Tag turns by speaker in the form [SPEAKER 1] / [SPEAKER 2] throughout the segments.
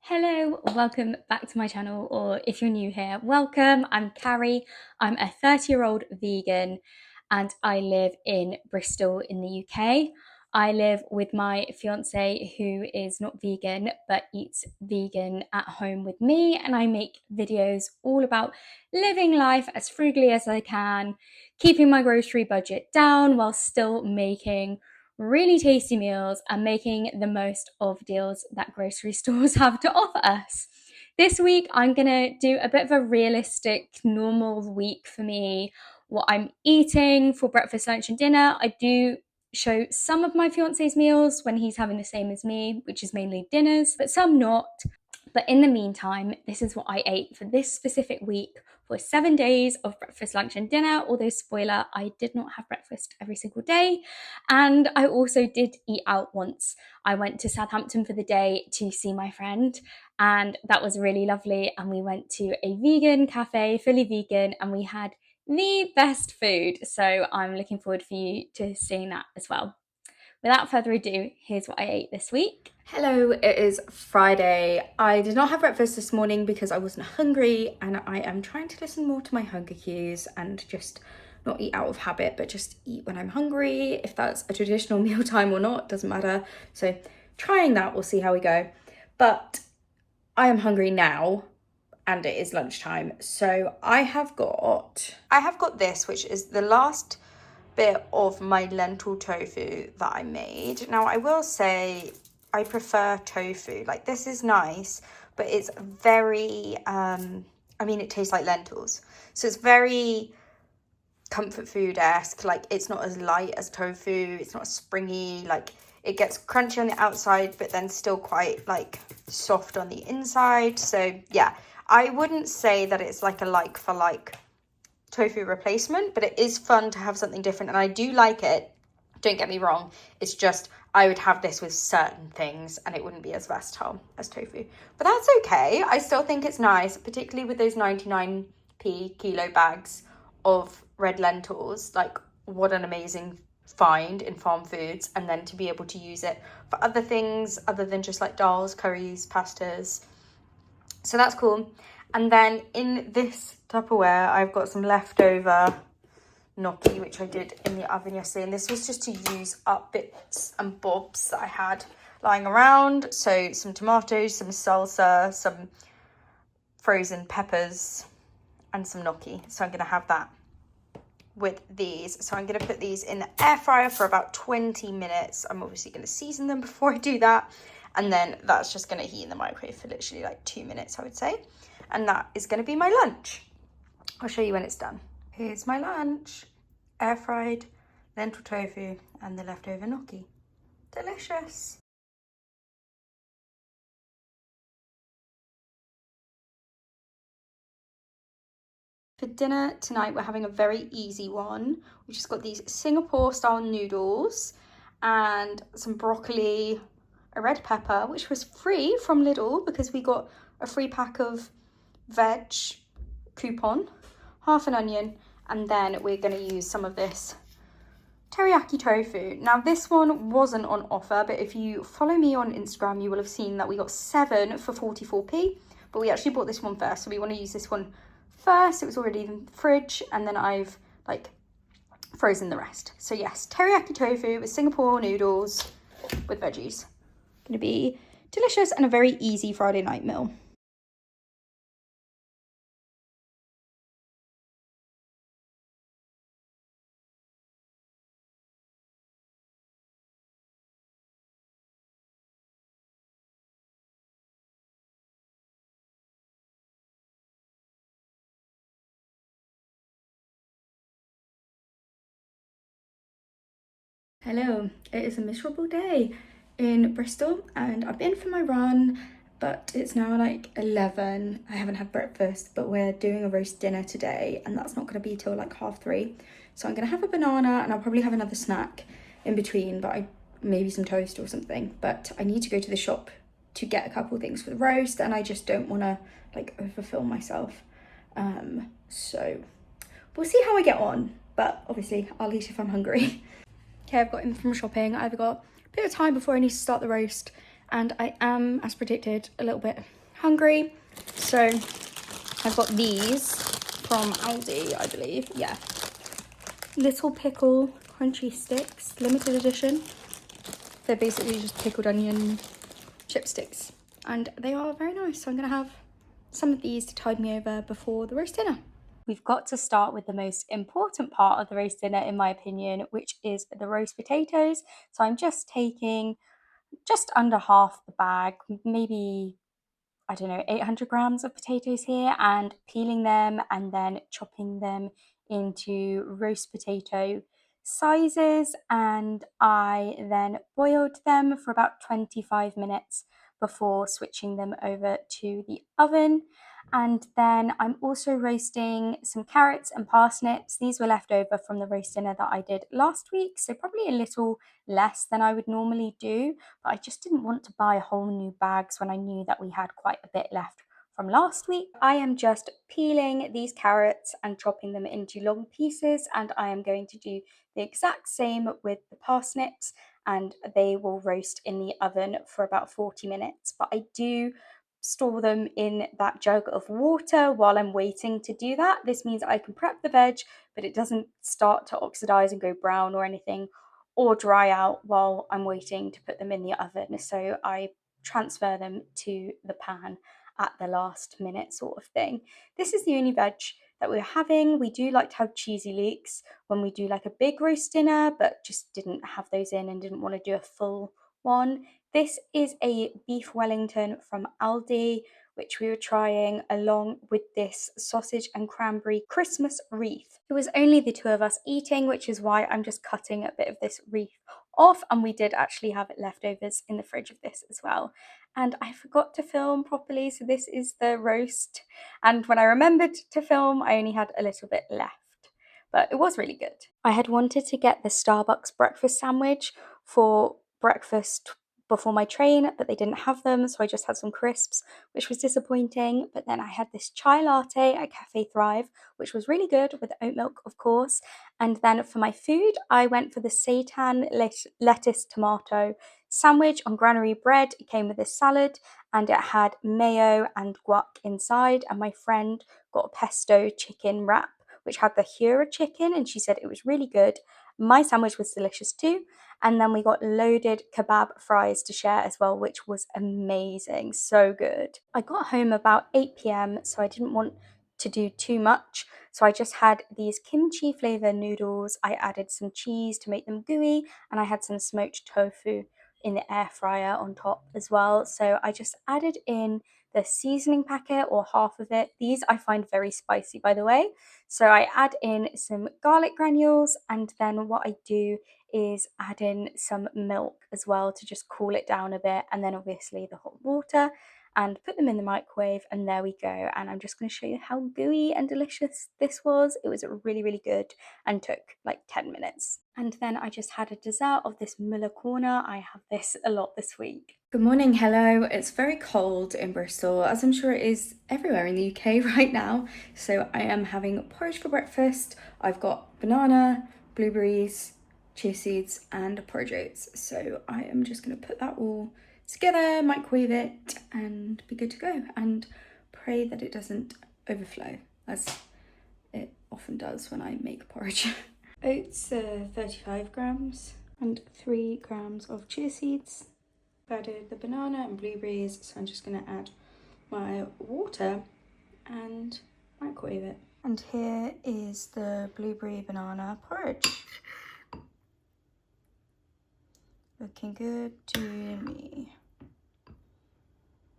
[SPEAKER 1] Hello, welcome back to my channel, or if you're new here, welcome. I'm Carrie. I'm a 30-year-old vegan and I live in Bristol in the UK. I live with my fiance who is not vegan but eats vegan at home with me, and I make videos all about living life as frugally as I can, keeping my grocery budget down while still making really tasty meals and making the most of deals that grocery stores have to offer us. This week, I'm gonna do a bit of a realistic, normal week for me, what I'm eating for breakfast, lunch, and dinner. I do show some of my fiance's meals when he's having the same as me, which is mainly dinners, but some not. But in the meantime, this is what I ate for this specific week for 7 days of breakfast, lunch, and dinner. Although, spoiler, I did not have breakfast every single day. And I also did eat out once. I went to Southampton for the day to see my friend, and that was really lovely. And we went to a vegan cafe, fully vegan, and we had the best food. So I'm looking forward for you to seeing that as well. Without further ado, here's what I ate this week. Hello, it is Friday. I did not have breakfast this morning because I wasn't hungry, and I am trying to listen more to my hunger cues and just not eat out of habit, but just eat when I'm hungry. If that's a traditional mealtime or not, doesn't matter. So trying that, we'll see how we go. But I am hungry now and it is lunchtime. So I have got this, which is the last bit of my lentil tofu that I made. Now I will say I prefer tofu. Like, this is nice, but it's very it tastes like lentils, so it's very comfort food-esque. Like, it's not as light as tofu, it's not springy. Like, it gets crunchy on the outside but then still quite like soft on the inside. So yeah, I wouldn't say that it's like a like for like tofu replacement, but it is fun to have something different, and I do like it, don't get me wrong. It's just I would have this with certain things and it wouldn't be as versatile as tofu, but that's okay. I still think it's nice, particularly with those 99p kilo bags of red lentils. Like, what an amazing find in farm foods, and then to be able to use it for other things other than just like dals, curries, pastas. So that's cool. And then in this Tupperware, I've got some leftover gnocchi, which I did in the oven yesterday. And this was just to use up bits and bobs that I had lying around. So some tomatoes, some salsa, some frozen peppers, and some gnocchi. So I'm going to have that with these. So I'm going to put these in the air fryer for about 20 minutes. I'm obviously going to season them before I do that. And then that's just going to heat in the microwave for literally like 2 minutes, I would say. And that is going to be my lunch. I'll show you when it's done. Here's my lunch. Air fried lentil tofu and the leftover gnocchi. Delicious. For dinner tonight, we're having a very easy one. We've just got these Singapore style noodles and some broccoli, a red pepper, which was free from Lidl because we got a free pack of veg coupon, half an onion, and then we're going to use some of this teriyaki tofu. Now, this one wasn't on offer, but if you follow me on Instagram, you will have seen that we got 7 for 44p, but we actually bought this one first, so we want to use this one first. It was already in the fridge, and then I've like frozen the rest. So yes, teriyaki tofu with Singapore noodles with veggies. Going to be delicious and a very easy Friday night meal. Hello, it is a miserable day in Bristol and I've been for my run, but it's now like 11. I haven't had breakfast, but we're doing a roast dinner today and that's not going to be till like 3:30. So I'm going to have a banana and I'll probably have another snack in between, but maybe some toast or something. But I need to go to the shop to get a couple things for the roast, and I just don't want to like overfill myself. So we'll see how I get on, but obviously I'll eat if I'm hungry. Okay, I've got in from shopping. I've got a bit of time before I need to start the roast, and I am, as predicted, a little bit hungry. So I've got these from Aldi, I believe. Yeah. Little pickle crunchy sticks, limited edition. They're basically just pickled onion chipsticks, and they are very nice. So I'm going to have some of these to tide me over before the roast dinner. We've got to start with the most important part of the roast dinner, in my opinion, which is the roast potatoes. So I'm just taking just under half the bag, maybe, I don't know, 800 grams of potatoes here, and peeling them and then chopping them into roast potato sizes. And I then boiled them for about 25 minutes before switching them over to the oven. And then I'm also roasting some carrots and parsnips. These were left over from the roast dinner that I did last week, so probably a little less than I would normally do, but I just didn't want to buy whole new bags when I knew that we had quite a bit left from last week. I am just peeling these carrots and chopping them into long pieces, and I am going to do the exact same with the parsnips, and they will roast in the oven for about 40 minutes. But I do store them in that jug of water while I'm waiting to do that. This means I can prep the veg, but it doesn't start to oxidize and go brown or anything, or dry out while I'm waiting to put them in the oven. So I transfer them to the pan at the last minute, sort of thing. This is the only veg that we're having. We do like to have cheesy leeks when we do like a big roast dinner, but just didn't have those in and didn't want to do a full one. This is a beef Wellington from Aldi, which we were trying along with this sausage and cranberry Christmas wreath. It was only the two of us eating, which is why I'm just cutting a bit of this wreath off, and we did actually have leftovers in the fridge of this as well. And I forgot to film properly, so this is the roast, and when I remembered to film, I only had a little bit left, but it was really good. I had wanted to get the Starbucks breakfast sandwich for breakfast before my train, but they didn't have them, so I just had some crisps, which was disappointing. But then I had this chai latte at Cafe Thrive, which was really good, with oat milk, of course. And then for my food, I went for the seitan lettuce tomato sandwich on granary bread. It came with a salad, and it had mayo and guac inside. And my friend got a pesto chicken wrap, which had the Hura chicken, and she said it was really good. My sandwich was delicious too. And then we got loaded kebab fries to share as well, which was amazing, so good. I got home about 8 p.m, so I didn't want to do too much. So I just had these kimchi flavor noodles. I added some cheese to make them gooey, and I had some smoked tofu in the air fryer on top as well. So I just added in the seasoning packet, or half of it. These I find very spicy, by the way. So I add in some garlic granules, and then what I do is add in some milk as well to just cool it down a bit, and then obviously the hot water, and put them in the microwave, and there we go. And I'm just going to show you how gooey and delicious this was. It was really, really good and took like 10 minutes. And then I just had a dessert of this Muller corner. I have this a lot this week. Good morning, hello. It's very cold in Bristol, as I'm sure it is everywhere in the UK right now. So I am having porridge for breakfast. I've got banana, blueberries, chia seeds and porridge oats. So I am just going to put that all together, microwave it, and be good to go, and pray that it doesn't overflow, as it often does when I make porridge. Oats are 35 grams and 3 grams of chia seeds. I've added the banana and blueberries, so I'm just going to add my water and microwave it. And here is the blueberry banana porridge. Looking good to me.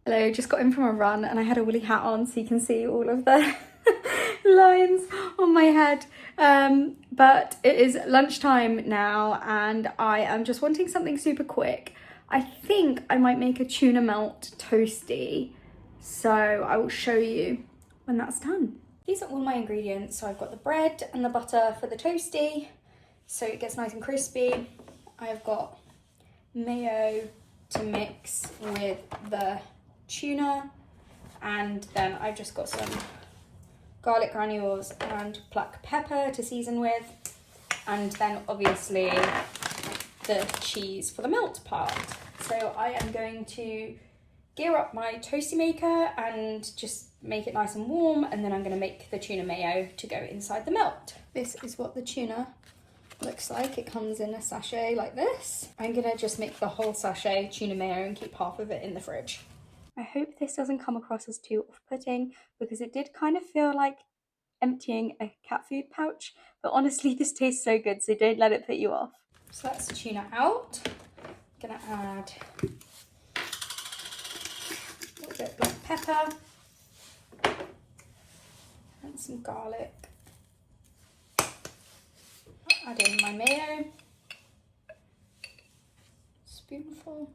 [SPEAKER 1] Hello, just got in from a run and I had a woolly hat on so you can see all of the lines on my head. But it is lunchtime now and I am just wanting something super quick. I think I might make a tuna melt toasty, so I will show you when that's done. These are all my ingredients. So I've got the bread and the butter for the toasty, so it gets nice and crispy. I've got mayo to mix with the tuna, and then I've just got some garlic granules and black pepper to season with, and then obviously the cheese for the melt part. So I am going to gear up my toasty maker and just make it nice and warm, and then I'm going to make the tuna mayo to go inside the melt. This is what the tuna looks like. It comes in a sachet like this. I'm going to just make the whole sachet tuna mayo and keep half of it in the fridge. I hope this doesn't come across as too off-putting, because it did kind of feel like emptying a cat food pouch, but honestly this tastes so good, so don't let it put you off. So that's the tuna out. I'm gonna add a little bit of black pepper and some garlic. Add in my mayo, spoonful,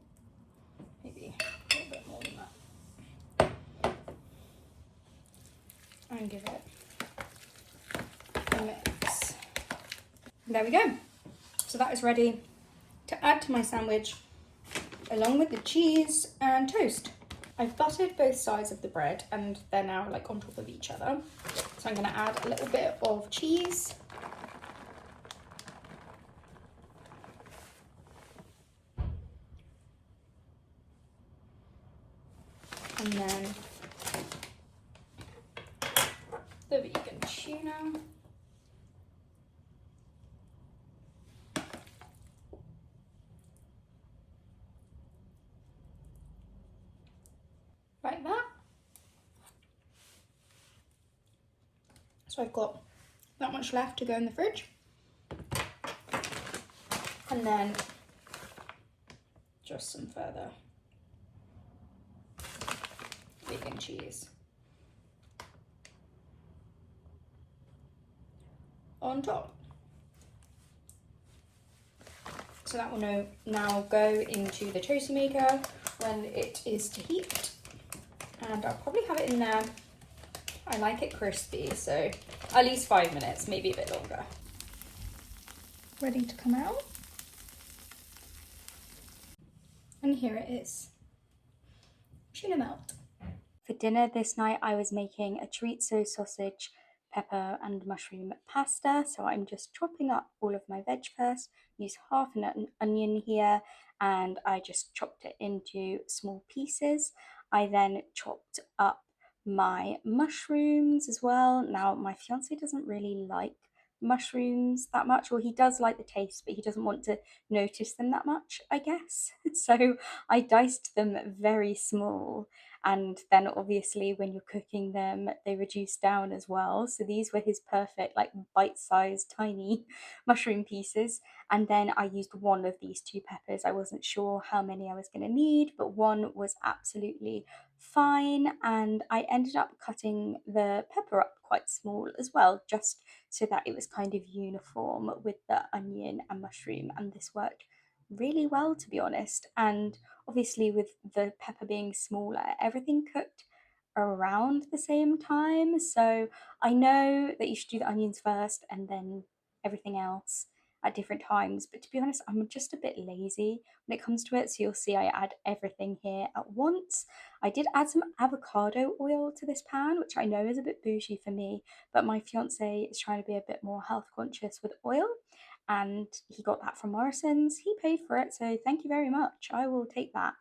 [SPEAKER 1] maybe a little bit more than that, and give it a mix. There we go. So that is ready to add to my sandwich along with the cheese and toast. I've buttered both sides of the bread and they're now like on top of each other. So I'm going to add a little bit of cheese. And then the vegan tuna. Like that. So I've got that much left to go in the fridge. And then just some further vegan cheese on top. So that will now go into the toasty maker when it is to heat. And I'll probably have it in there. I like it crispy, so at least 5 minutes, maybe a bit longer. Ready to come out. And here it is. Tuna melt. For dinner this night, I was making a chorizo sausage, pepper and mushroom pasta. So I'm just chopping up all of my veg first. Use half an onion here, and I just chopped it into small pieces. I then chopped up my mushrooms as well. Now, my fiance doesn't really like mushrooms that much, or he does like the taste, but he doesn't want to notice them that much, I guess. So I diced them very small, and then obviously when you're cooking them they reduce down as well. So these were his perfect like bite-sized tiny mushroom pieces. And then I used one of these two peppers. I wasn't sure how many I was going to need, but one was absolutely fine, and I ended up cutting the pepper up quite small as well, just so that it was kind of uniform with the onion and mushroom, and this worked really well, to be honest. And obviously with the pepper being smaller, everything cooked around the same time. So I know that you should do the onions first and then everything else at different times, but to be honest, I'm just a bit lazy when it comes to it. So you'll see I add everything here at once. I did add some avocado oil to this pan, which I know is a bit bougie for me, but my fiance is trying to be a bit more health conscious with oil, and he got that from Morrison's. He paid for it, so thank you very much. I will take that.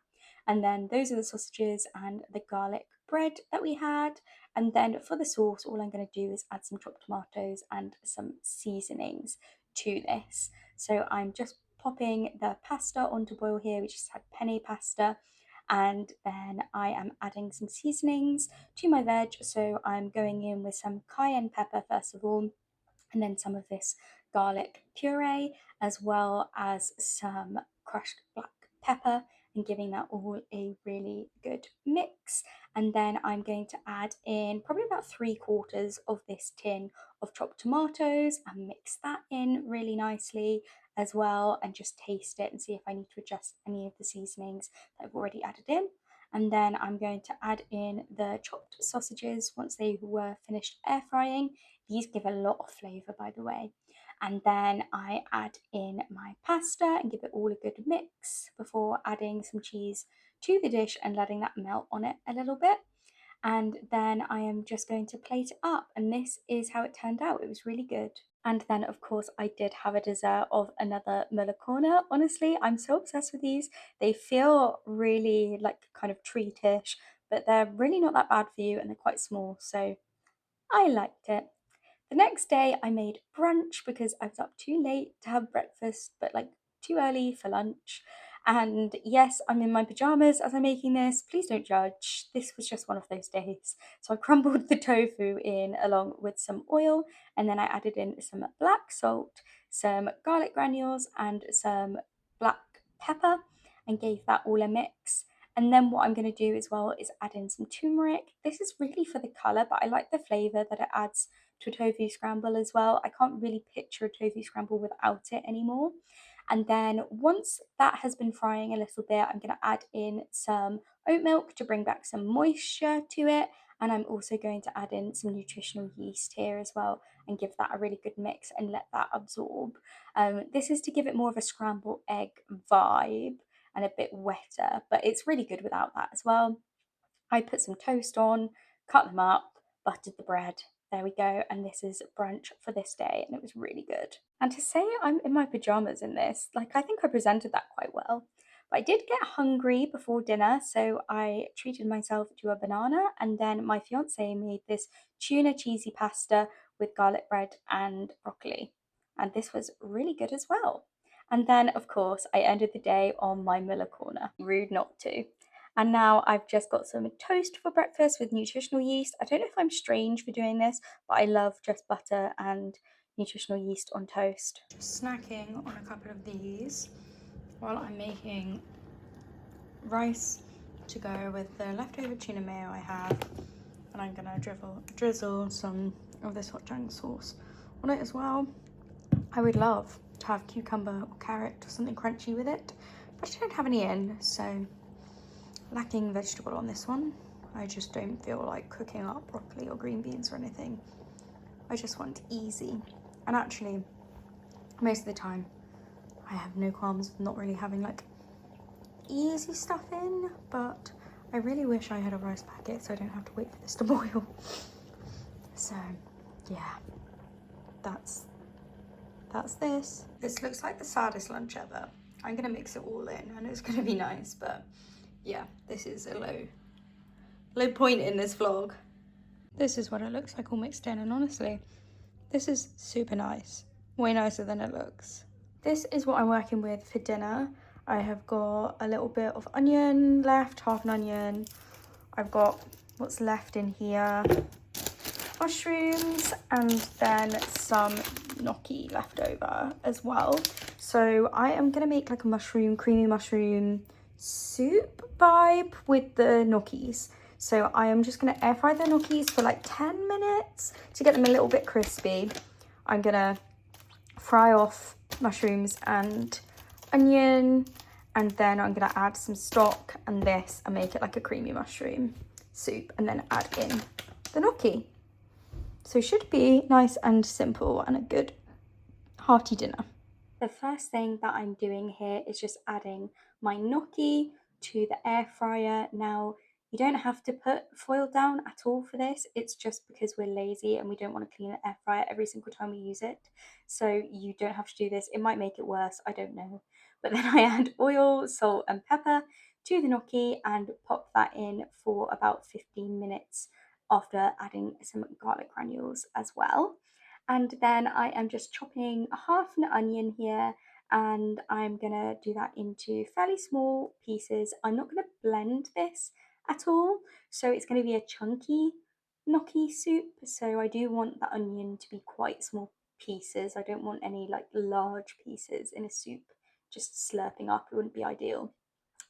[SPEAKER 1] And then those are the sausages and the garlic bread that we had. And then for the sauce, all I'm going to do is add some chopped tomatoes and some seasonings to this. So I'm just popping the pasta onto boil here. We just had penne pasta. And then I am adding some seasonings to my veg. So I'm going in with some cayenne pepper first of all, and then some of this garlic puree, as well as some crushed black pepper, and giving that all a really good mix. And then I'm going to add in probably about 3/4 of this tin of chopped tomatoes and mix that in really nicely as well, and just taste it and see if I need to adjust any of the seasonings that I've already added in. And then I'm going to add in the chopped sausages once they were finished air frying. These give a lot of flavour, by the way. And then I add in my pasta and give it all a good mix before adding some cheese to the dish and letting that melt on it a little bit. And then I am just going to plate it up, and this is how it turned out. It was really good. And then, of course, I did have a dessert of another Muller corner. Honestly, I'm so obsessed with these. They feel really like kind of treatish, but they're really not that bad for you and they're quite small. So I liked it. The next day, I made brunch because I was up too late to have breakfast, but like too early for lunch. And yes, I'm in my pajamas as I'm making this. Please don't judge. This was just one of those days. So I crumbled the tofu in along with some oil, and then I added in some black salt, some garlic granules, and some black pepper, and gave that all a mix. And then what I'm going to do as well is add in some turmeric. This is really for the colour, but I like the flavour that it adds to a tofu scramble as well. I can't really picture a tofu scramble without it anymore. And then once that has been frying a little bit, I'm going to add in some oat milk to bring back some moisture to it. And I'm also going to add in some nutritional yeast here as well and give that a really good mix and let that absorb. This is to give it more of a scrambled egg vibe and a bit wetter, but it's really good without that as well. I put some toast on, cut them up, buttered the bread. There we go. And this is brunch for this day, and it was really good. And to say I'm in my pajamas in this, like, I think I presented that quite well. But I did get hungry before dinner, so I treated myself to a banana, and then my fiance made this tuna cheesy pasta with garlic bread and broccoli. And this was really good as well. And then, of course, I ended the day on my Miller corner. Rude not to. And now I've just got some toast for breakfast with nutritional yeast. I don't know if I'm strange for doing this, but I love just butter and nutritional yeast on toast. Just snacking on a couple of these while I'm making rice to go with the leftover tuna mayo I have. And I'm gonna drizzle some of this hot jang sauce on it as well. I would love to have cucumber or carrot or something crunchy with it, but I don't have any in, so lacking vegetable on this one. I just don't feel like cooking up broccoli or green beans or anything. I just want easy. And actually, most of the time, I have no qualms with not really having like easy stuff in, but I really wish I had a rice packet so I don't have to wait for this to boil. So yeah, that's this. This looks like the saddest lunch ever. I'm gonna mix it all in. I know it's gonna be nice, but yeah, this is a low point in this vlog. This is what it looks like all mixed in, and honestly, this is super nice. Way nicer than it looks. This is what I'm working with for dinner. I have got a little bit of onion left, half an onion. I've got what's left in here, mushrooms, and then some gnocchi left over as well. So I am gonna make like a creamy mushroom soup vibe with the gnocchis. So I am just gonna air fry the gnocchis for like 10 minutes to get them a little bit crispy. I'm gonna fry off mushrooms and onion, and then I'm gonna add some stock and this and make it like a creamy mushroom soup, and then add in the gnocchi. So it should be nice and simple and a good hearty dinner. The first thing that I'm doing here is just adding my gnocchi to the air fryer. Now, you don't have to put foil down at all for this. It's just because we're lazy and we don't want to clean the air fryer every single time we use it. So you don't have to do this. It might make it worse, I don't know. But then I add oil, salt and pepper to the gnocchi and pop that in for about 15 minutes after adding some garlic granules as well. And then I am just chopping half an onion here, and I'm gonna do that into fairly small pieces. I'm not gonna blend this at all, so it's gonna be a chunky gnocchi soup. So I do want the onion to be quite small pieces. I don't want any like large pieces in a soup just slurping up. It wouldn't be ideal.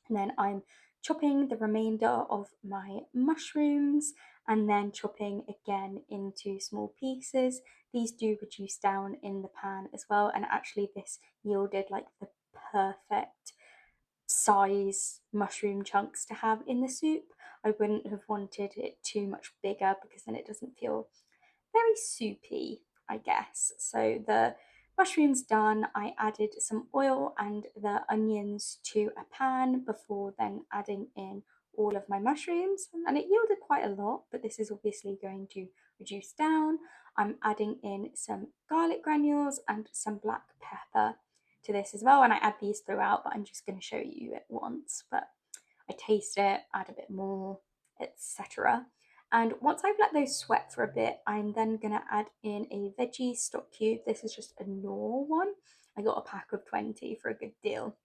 [SPEAKER 1] And then I'm chopping the remainder of my mushrooms and then chopping again into small pieces. These do reduce down in the pan as well, and actually this yielded like the perfect size mushroom chunks to have in the soup. I wouldn't have wanted it too much bigger because then it doesn't feel very soupy, I guess. So the mushrooms done, I added some oil and the onions to a pan before then adding in all of my mushrooms, and it yielded quite a lot, but this is obviously going to reduce down. I'm adding in some garlic granules and some black pepper to this as well, and I add these throughout, but I'm just going to show you it once. But I taste it, add a bit more, etc. And once I've let those sweat for a bit, I'm then going to add in a veggie stock cube. This is just a Knorr one. I got a pack of 20 for a good deal.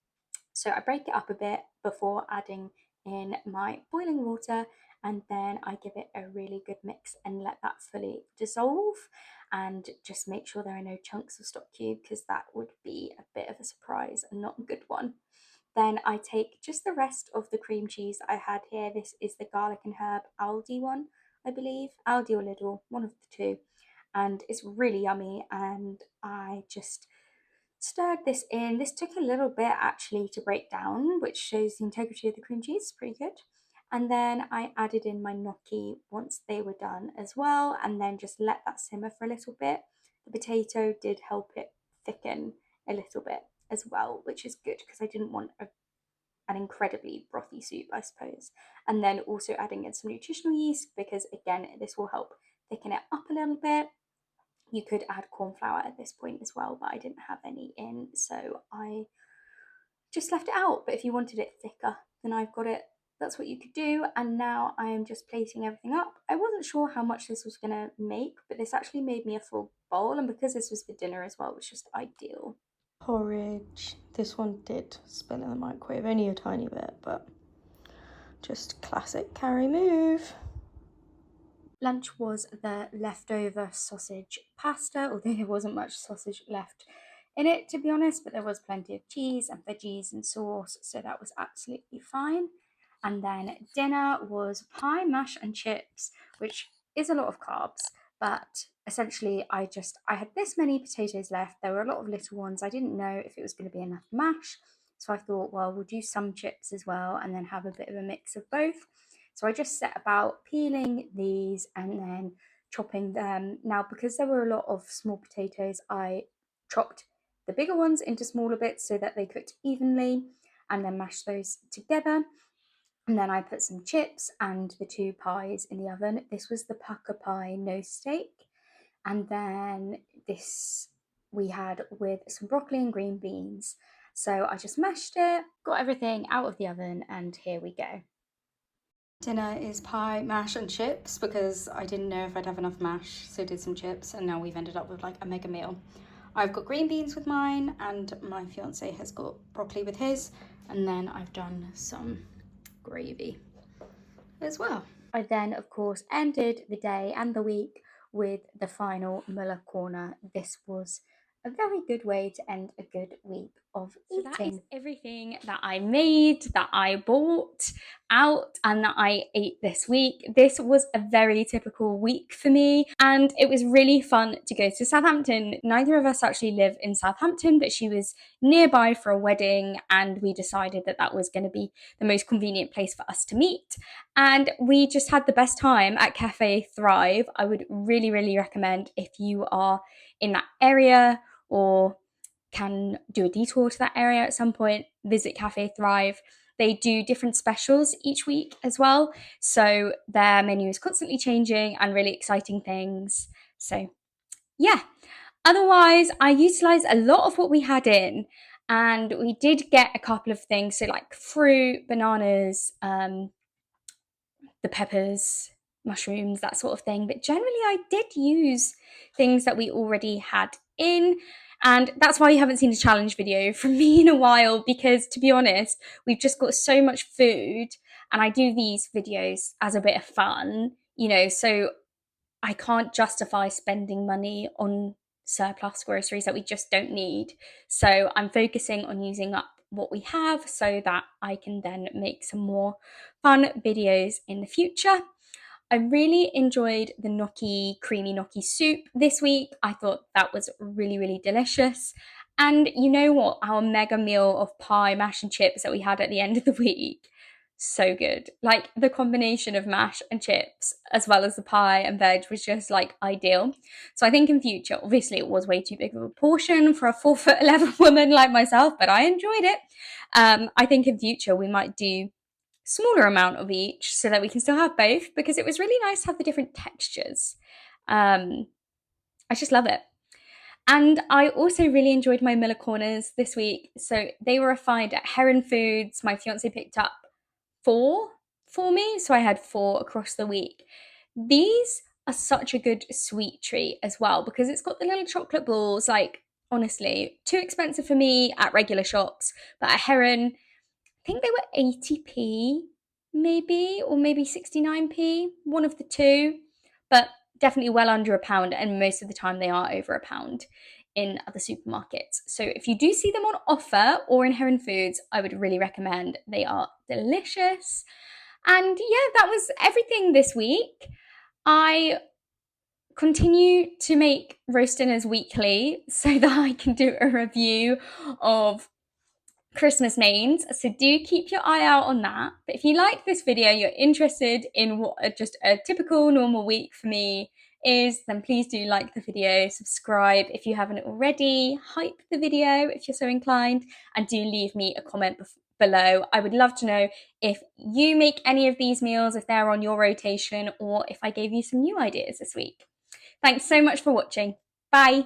[SPEAKER 1] So I break it up a bit before adding in my boiling water, and then I give it a really good mix and let that fully dissolve, and just make sure there are no chunks of stock cube, because that would be a bit of a surprise and not a good one. Then I take just the rest of the cream cheese that I had here. This is the garlic and herb Aldi one, I believe. Aldi or Lidl, one of the two. And it's really yummy. And I just stirred this in. This took a little bit actually to break down, which shows the integrity of the cream cheese. Pretty good. And then I added in my gnocchi once they were done as well, and then just let that simmer for a little bit. The potato did help it thicken a little bit as well, which is good because I didn't want an incredibly brothy soup, I suppose. And then also adding in some nutritional yeast, because again, this will help thicken it up a little bit. You could add corn flour at this point as well, but I didn't have any in, so I just left it out. But if you wanted it thicker, then I've got it. That's what you could do. And now I am just plating everything up. I wasn't sure how much this was going to make, but this actually made me a full bowl, and because this was for dinner as well, it was just ideal.
[SPEAKER 2] Porridge. This one did spill in the microwave, only a tiny bit, but just classic Carrie move.
[SPEAKER 1] Lunch was the leftover sausage pasta, although there wasn't much sausage left in it, to be honest, but there was plenty of cheese and veggies and sauce, so that was absolutely fine. And then dinner was pie, mash, and chips, which is a lot of carbs, but essentially I had this many potatoes left. There were a lot of little ones. I didn't know if it was going to be enough mash, so I thought, well, we'll do some chips as well and then have a bit of a mix of both. So I just set about peeling these and then chopping them. Now, because there were a lot of small potatoes, I chopped the bigger ones into smaller bits so that they cooked evenly, and then mashed those together. And then I put some chips and the two pies in the oven. This was the pucker pie no steak. And then this we had with some broccoli and green beans. So I just mashed it, got everything out of the oven, and here we go.
[SPEAKER 2] Dinner is pie, mash, and chips because I didn't know if I'd have enough mash, so did some chips, and now we've ended up with like a mega meal. I've got green beans with mine, and my fiance has got broccoli with his, and then I've done some gravy as well.
[SPEAKER 1] I then, of course, ended the day and the week with the final Muller corner. This was a very good way to end a good week of eating. So that is everything that I made, that I bought out, and that I ate this week. This was a very typical week for me, and it was really fun to go to Southampton. Neither of us actually live in Southampton, but she was nearby for a wedding, and we decided that that was going to be the most convenient place for us to meet. And we just had the best time at Cafe Thrive. I would really, really recommend, if you are in that area or can do a detour to that area at some point, visit Cafe Thrive. They do different specials each week as well. So their menu is constantly changing and really exciting things. So yeah, otherwise I utilised a lot of what we had in, and we did get a couple of things. So like fruit, bananas, the peppers, mushrooms, that sort of thing. But generally I did use things that we already had in. And that's why you haven't seen a challenge video from me in a while, because to be honest, we've just got so much food, and I do these videos as a bit of fun, so I can't justify spending money on surplus groceries that we just don't need. So I'm focusing on using up what we have so that I can then make some more fun videos in the future. I really enjoyed the creamy gnocchi soup this week. I thought that was really, really delicious. And you know what? Our mega meal of pie, mash and chips that we had at the end of the week, so good. Like the combination of mash and chips as well as the pie and veg was just like ideal. So I think in future, obviously it was way too big of a portion for a 4'11" woman like myself, but I enjoyed it. I think in future we might do smaller amount of each so that we can still have both, because it was really nice to have the different textures. I just love it. And I also really enjoyed my Miller Corners this week. So they were refined at Heron Foods. My fiance picked up 4 for me, so I had 4 across the week. These are such a good sweet treat as well, because it's got the little chocolate balls. Like, honestly, too expensive for me at regular shops, but at Heron, I think they were 80p, maybe, or maybe 69p, one of the two, but definitely well under a pound. And most of the time, they are over a pound in other supermarkets. So if you do see them on offer or in Heron Foods, I would really recommend. They are delicious. And yeah, that was everything this week. I continue to make roast dinners weekly so that I can do a review of Christmas mains, so do keep your eye out on that. But if you like this video, you're interested in what just a typical normal week for me is, then please do like the video, subscribe if you haven't already, hype the video if you're so inclined, and do leave me a comment below. I would love to know if you make any of these meals, if they're on your rotation, or if I gave you some new ideas this week. Thanks so much for watching. Bye.